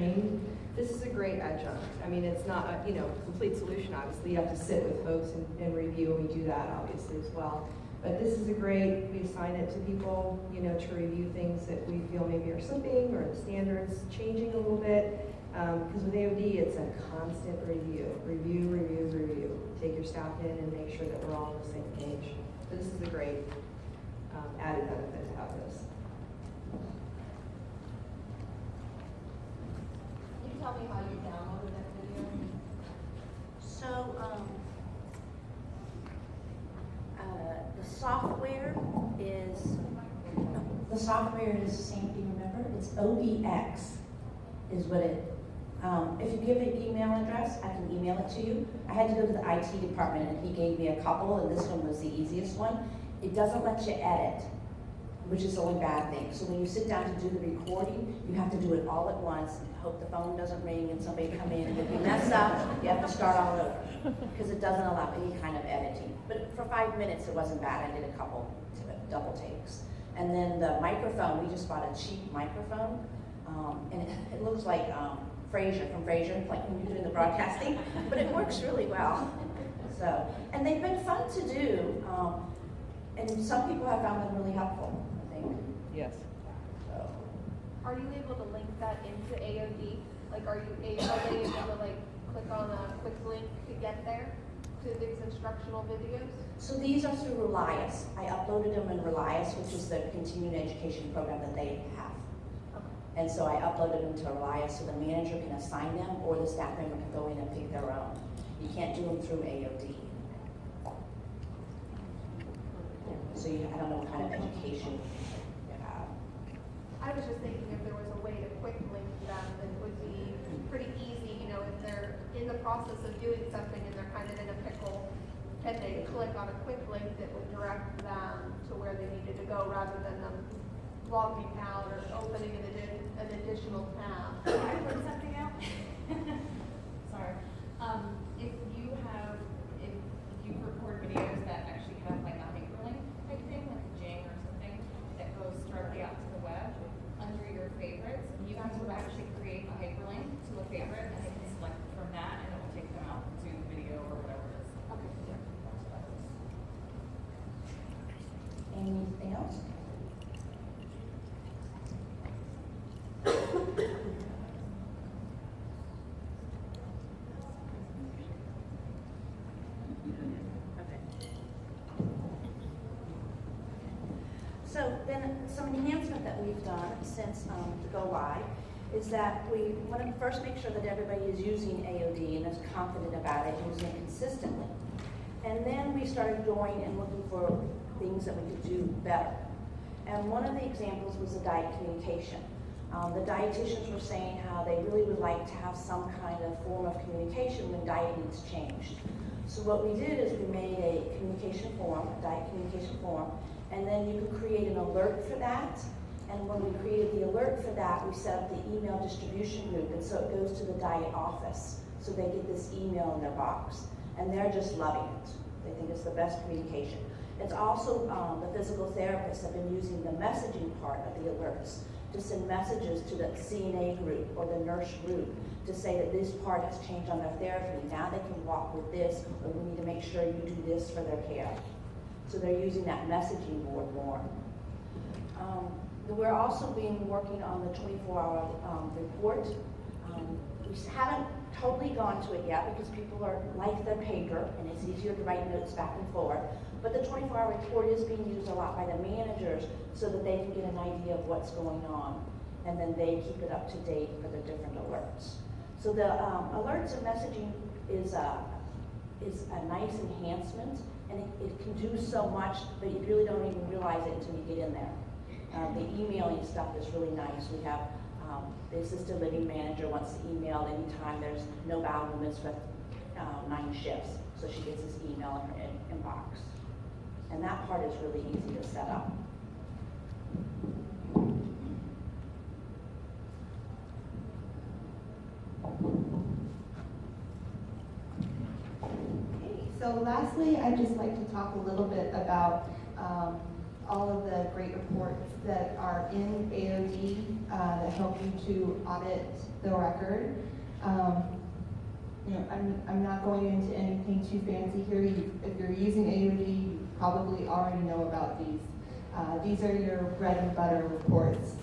trained, this is a great adjunct. I mean, it's not a complete solution, obviously. You have to sit with folks and review, and we do that obviously as well. But this is a great, we assign it to people, to review things that we feel maybe are slipping or the standards changing a little bit. Because with AOD, it's a constant review. Review. Take your staff in and make sure that we're all on the same page. So this is a great added benefit to have this. Can you tell me how you downloaded that video? So, the software is the same thing, remember? It's OBX is what it, if you give an email address, I can email it to you. I had to go to the IT department and he gave me a couple, and this one was the easiest one. It doesn't let you edit, which is the only bad thing. So when you sit down to do the recording, you have to do it all at once, hope the phone doesn't ring and somebody come in, and if you mess up, you have to start all over, because it doesn't allow any kind of editing. But for 5 minutes, it wasn't bad. I did a couple double takes. And then the microphone, we just bought a cheap microphone, and it looks like Frasier, from Frasier, like when you're doing the broadcasting, but it works really well. So, and they've been fun to do, and some people have found them really helpful, I think. Yes. So. Are you able to link that into AOD? Like, are they able to click on a quick link to get there to these instructional videos? So these are through Relias. I uploaded them in Relias, which is the continuing education program that they have. Okay. And so I uploaded them to Relias so the manager can assign them, or the staff member can go in and pick their own. You can't do them through AOD. So I don't know what kind of education you have. I was just thinking if there was a way to quick link them, that it would be pretty easy, if they're in the process of doing something and they're kind of in a pickle, can they click on a quick link that would direct them to where they needed to go rather than them logging out or opening an additional tab? Can I put something out? Sorry. If you record videos that actually have like a hyperlink type thing, like a Jing or something, that goes directly out to the web, under your favorites, you guys would actually create a hyperlink to a favorite, and they can select from that, and it will take them out to video or whatever it is. Anything else? So then some enhancement that we've done since the go live is that we want to first make sure that everybody is using AOD and is confident about it, using it consistently. And then we started going and looking for things that we could do better. And one of the examples was the diet communication. The dietitians were saying how they really would like to have some kind of form of communication when diet needs changed. So what we did is we made a communication form, a diet communication form, and then you could create an alert for that. And when we created the alert for that, we set up the email distribution group, and so it goes to the diet office. So they get this email in their box, and they're just loving it. They think it's the best communication. It's also, the physical therapists have been using the messaging part of the alerts to send messages to the CNA group or the nurse group to say that this part has changed on their therapy. Now they can walk with this, or we need to make sure you do this for their care. So they're using that messaging board more. We're also working on the 24-hour report. We haven't totally gone to it yet because people like their paper and it's easier to write notes back and forth. But the 24-hour report is being used a lot by the managers so that they can get an idea of what's going on, and then they keep it up to date for the different alerts. So the alerts and messaging is a nice enhancement, and it can do so much, but you really don't even realize it until you get in there. The emailing stuff is really nice. We have the assisted living manager wants to email anytime there's no bowel movements for 9 shifts, so she gets this email in her inbox. And that part is really easy to set up. So lastly, I'd just like to talk a little bit about all of the great reports that are in AOD that help you to audit the record. I'm not going into anything too fancy here. If you're using AOD, you probably already know about these. These are your bread and butter reports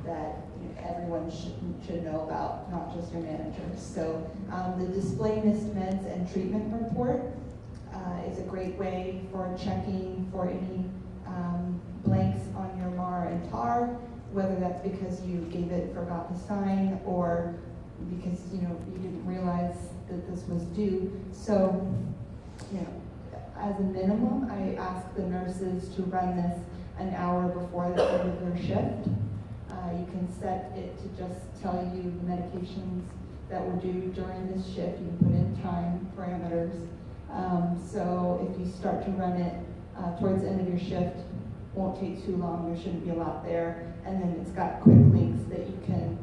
that everyone should know about, not just your managers. So the display missed meds and treatment report is a great way for checking for any blanks on your MAR and TAR, whether that's because you gave it, forgot to sign, or because you didn't realize that this was due. So, as a minimum, I ask the nurses to run this an hour before the end of their shift. You can set it to just tell you the medications that were due during this shift. You can put in time parameters. So if you start to run it towards the end of your shift, won't take too long. There shouldn't be a lot there. And then it's got quick links that you can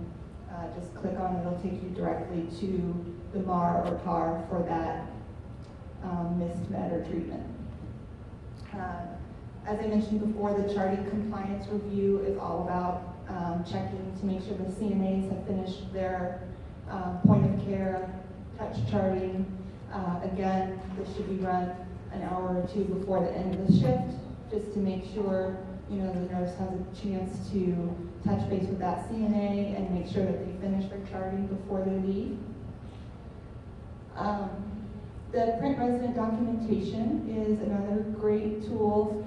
just click on. It'll take you directly to the MAR or TAR for that missed med or treatment. As I mentioned before, the charting compliance review is all about checking to make sure the CNAs have finished their point of care touch charting. Again, this should be run an hour or two before the end of the shift, just to make sure the nurse has a chance to touch base with that CNA and make sure that they finish their charting before they leave. The print resident documentation is another great tool.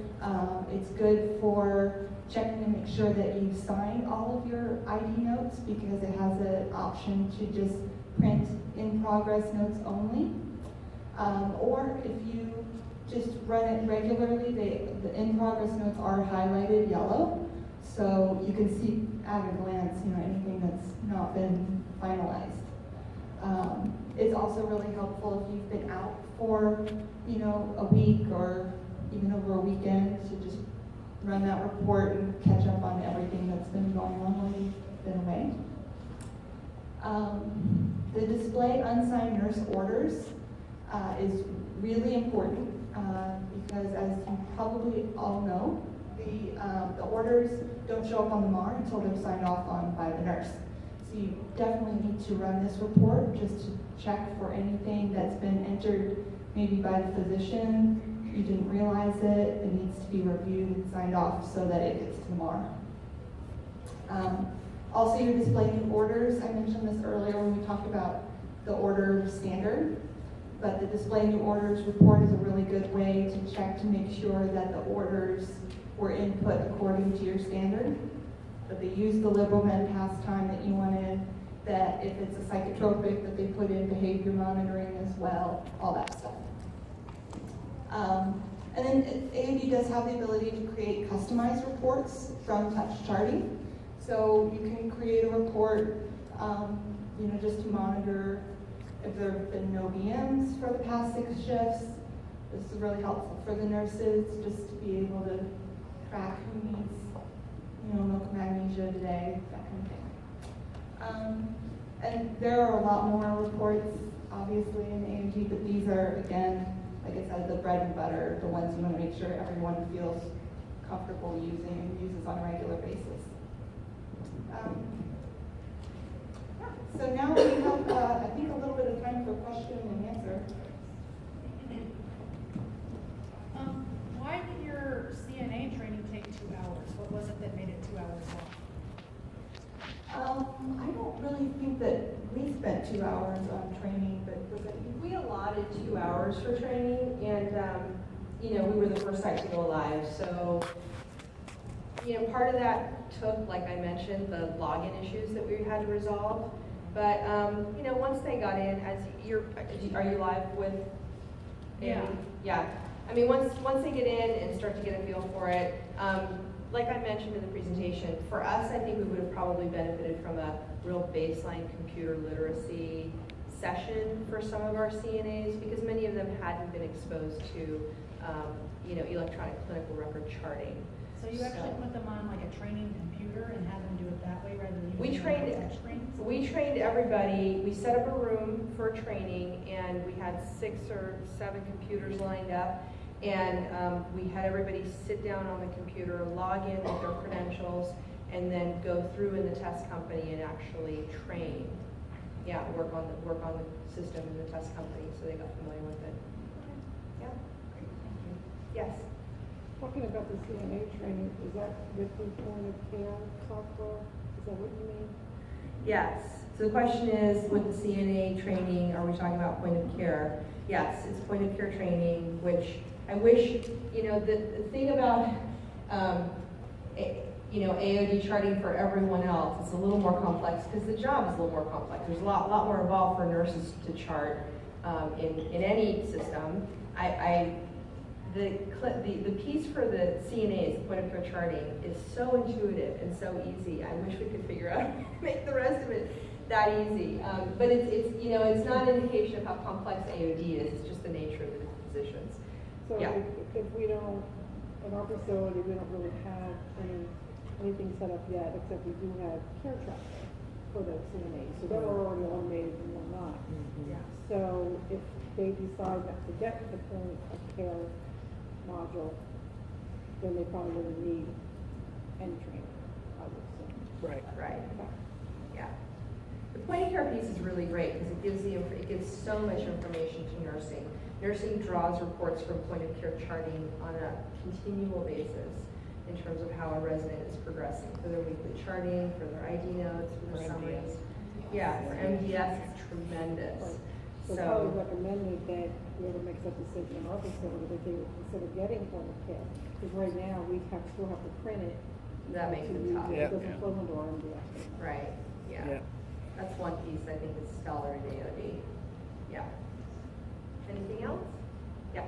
It's good for checking to make sure that you've signed all of your ID notes, because it has an option to just print in progress notes only. Or if you just run it regularly, the in progress notes are highlighted yellow, so you can see at a glance anything that's not been finalized. It's also really helpful if you've been out for a week or even over a weekend, to just run that report and catch up on everything that's been going on while you've been away. The display unsigned nurse orders is really important because, as you probably all know, the orders don't show up on the MAR until they're signed off on by the nurse. So you definitely need to run this report just to check for anything that's been entered maybe by the physician. You didn't realize it needs to be reviewed and signed off so that it gets to the MAR. Also, your display new orders. I mentioned this earlier when we talked about the order standard, but the display new orders report is a really good way to check to make sure that the orders were input according to your standard, that they use the liberal med pastime that you wanted, that if it's a psychotropic, that they put in behavior monitoring as well, all that stuff. And then AOD does have the ability to create customized reports from touch charting. So you can create a report, just to monitor if there have been no BMs for the past 6 shifts. This is really helpful for the nurses, just to be able to track who needs, milk and magnesia today, that kind of thing. And there are a lot more reports, obviously, in AOD, but these are, again, like I said, the bread and butter, the ones you want to make sure everyone feels comfortable using and uses on a regular basis. So now we have, I think, a little bit of time for question and answer. Why did your CNA training take 2 hours? What was it that made it 2 hours long? I don't really think that we spent 2 hours on training, but we allotted 2 hours for training, and we were the first site to go live. So, part of that took, like I mentioned, the login issues that we had to resolve. But once they got in, are you live with? Yeah. Yeah. I mean, once they get in and start to get a feel for it, like I mentioned in the presentation, for us, I think we would have probably benefited from a real baseline computer literacy session for some of our CNAs, because many of them hadn't been exposed to, electronic clinical record charting. So you actually put them on like a training computer and had them do it that way rather than We using trained touch screens? We trained everybody. We set up a room for training, and we had 6 or 7 computers lined up, And we had everybody sit down on the computer, log in with their credentials, and then go through in the test company and actually train. Yeah, work on the system in the test company, so they got familiar with it. Yeah. Yes. Talking about the CNA training, is that with the point of care software? Is that what you mean? Yes. So the question is, with the CNA training, are we talking about point of care? Yes, it's point of care training, which I wish, the thing about, AOD charting for everyone else is a little more complex because the job is a little more complex. There's a lot more involved for nurses to chart in any system. The piece for the CNAs, point of care charting, is so intuitive and so easy. I wish we could figure out how to make the rest of it that easy. But it's not an indication of how complex AOD is. It's just the nature of the positions. So Yeah. if we don't, in our facility, we don't really have anything set up yet, except we do have care tracker for the CNAs. So they're already automated and whatnot. Yeah. So if they decide not to get the point of care module, then they probably wouldn't need any training, I would assume. Right. Right. Okay. Yeah. The point of care piece is really great because it gives so much information to nursing. Nursing draws reports from point of care charting on a continual basis in terms of how a resident is progressing for their weekly charting, for their ID notes, for their summaries. Yeah, for MDS, it's tremendous. Right. So it's probably recommended that whoever makes that decision in our facility, that they would consider getting point of care. Because right now, we still have to print it. That makes it tough. It doesn't flow into our MDS. Right, yeah. That's one piece I think is stellar in AOD. Yeah. Anything else? Yes.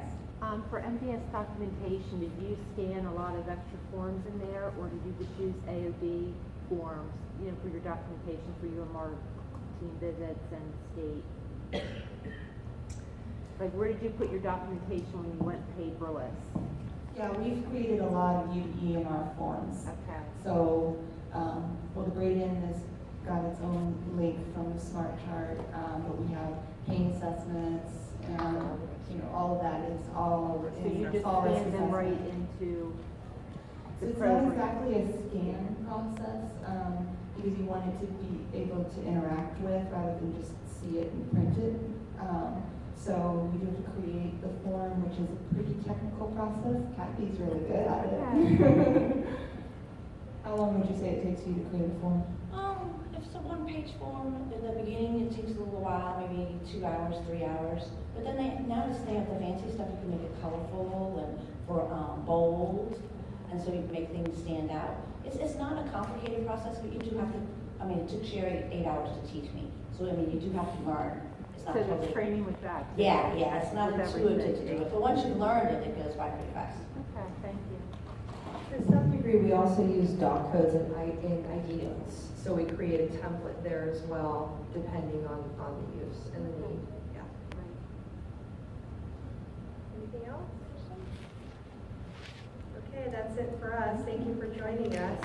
For MDS documentation, did you scan a lot of extra forms in there, or did you just use AOD forms, for your documentation for your team visits and state? Like, where did you put your documentation when you went paperless? Yeah, we've created a lot of UDE in our forms. Okay. So, the gradient has got its own link from the Smart Chart, but we have pain assessments, and all of that is all So you in just all risk scan them right assessment. into So the it's not program? exactly a scan process, because you want it to be able to interact with rather than just see it and print it. So we do have to create the form, which is a pretty technical process. Cathy's really good at it. How long would you say it takes you to create a form? If it's a one-page form, in the beginning, it takes a little while, maybe 2 hours, 3 hours. But then nowadays they have the fancy stuff, you can make it colorful and for bold, and so you can make things stand out. It's not a complicated process, but you do have to, it took Sherri 8 hours to teach me. So, you do have to learn. It's not So totally. there's training with that? too? Yeah, it's not With intuitive to everything. do it, but once you've learned it, it goes by pretty fast. Okay, thank you. To some degree, we also use doc codes in ID notes. So we create a template there as well, depending on the use and the need. Yeah. Anything else? Okay, that's it for us. Thank you for joining us.